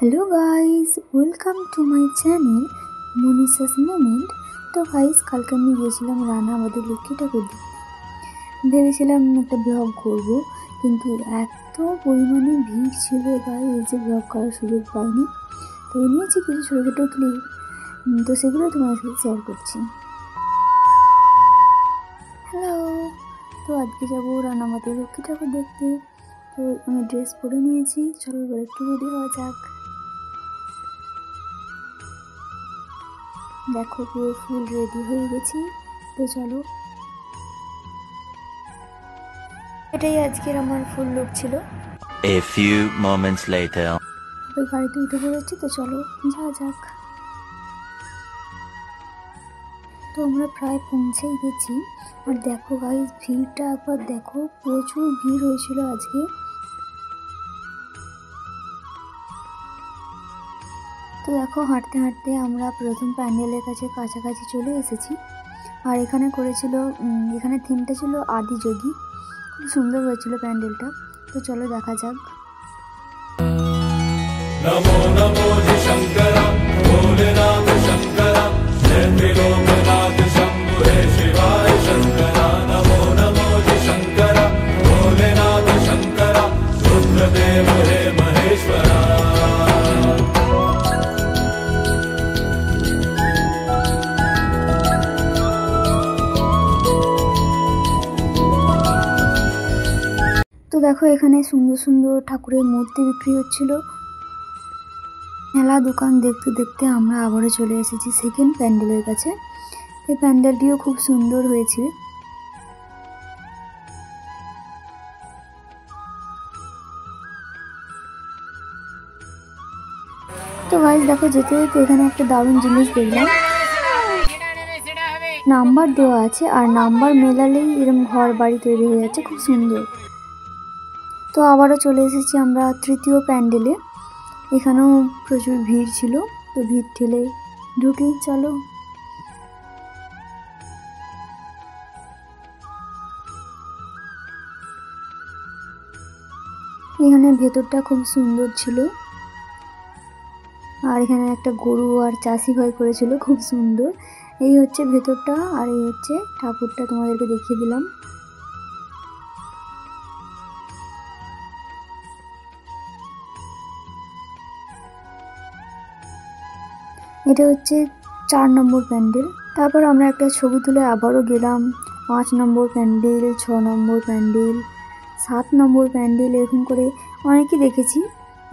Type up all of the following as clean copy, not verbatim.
Hello guys, welcome to my channel Manisha's moment. তো guys, কালকে আমি গিয়েছিলাম রানাবাদে লক্ষ্মী ঠাকুর দেখতে। ভেবেছিলাম একটা ব্লগ করব, কিন্তু এত পরিমাণে ভিড় ছিল গাইস যে ব্লগ করার সুযোগ পাইনি। তো নিয়েছি কিছু ছোটো ছোটো ক্লিপ, তো সেগুলো তোমার সাথে শেয়ার করছি। হ্যালো, তো আজকে যাবো রানাবাদে লক্ষ্মী ঠাকুর দেখতে। তো আমি ড্রেস পরে নিয়েছি, চলো এবার একটু রেডি হওয়া যাক। দেখো পুরো ফুল রেডি হয়ে গেছি, তো চলো। এটাই আজকের আমার ফুল লুক ছিল। A few moments later. ওই গাড়িতে উঠে পড়েছি, তো চলো যাওয়া যাক। তো আমরা প্রায় পৌঁছেই গেছি। আর দেখো গাইস, ভিড়টা একবার দেখো, প্রচুর ভিড় হয়েছিল আজকে। তো দেখো, হাঁটতে হাঁটতে আমরা প্রথম প্যান্ডেলের কাছাকাছি চলে এসেছি। আর এখানে করেছিল, এখানে থিমটা ছিল আদিযোগী। খুব সুন্দর হয়েছিল প্যান্ডেলটা। তো চলো দেখা যাক। नमो नमो शंकर भोलेनाथ शंकर जय त्रिलोकनाथ शंभु हे शिवाय शंकर। नमो नमो शंकर भोलेनाथ शंकर रुद्रदेव हे महेश्वरा। তো দেখো, এখানে সুন্দর সুন্দর ঠাকুরের মূর্তি বিক্রি হচ্ছিল। মেলা দোকান দেখতে দেখতে আমরা আবারও চলে এসেছি সেকেন্ড প্যান্ডেলের কাছে। এই প্যান্ডেলটিও খুব সুন্দর হয়েছে। তো গাইস দেখো, যেতে যেতে এখানে একটা দারুণ জিনিস দেখলাম। নাম্বার দেওয়া আছে, আর নাম্বার মেলালেই এরকম ঘর বাড়ি তৈরি হয়ে যাচ্ছে, খুব সুন্দর। তো আবারও চলে এসেছি আমরা তৃতীয় প্যান্ডেলে। এখানেও প্রচুর ভিড় ছিল, তো ভিড় ঠেলে ঢুকেই চলো। এখানে ভেতরটা খুব সুন্দর ছিল। আর এখানে একটা গরু আর চাষি ভাই করেছিল, খুব সুন্দর। এই হচ্ছে ভেতরটা, আর এই হচ্ছে ঠাকুরটা, তোমাদেরকে দেখিয়ে দিলাম। এটা হচ্ছে 4 নম্বর প্যান্ডেল। তারপর আমরা একটা ছবি তুলে আবারও গেলাম 5 নম্বর প্যান্ডেল, 6 নম্বর প্যান্ডেল, 7 নম্বর প্যান্ডেল, এরকম করে অনেকই দেখেছি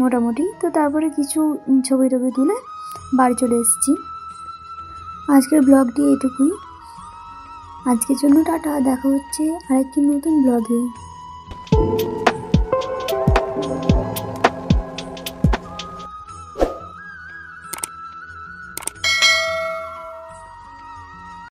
মোটামুটি। তো তারপরে কিছু ছবি টবি তুলে বাড়ি চলে এসেছি। আজকের ব্লগটি এটুকুই। আজকের জন্য টাটা, দেখা হচ্ছে আরেকটি নতুন ব্লগে।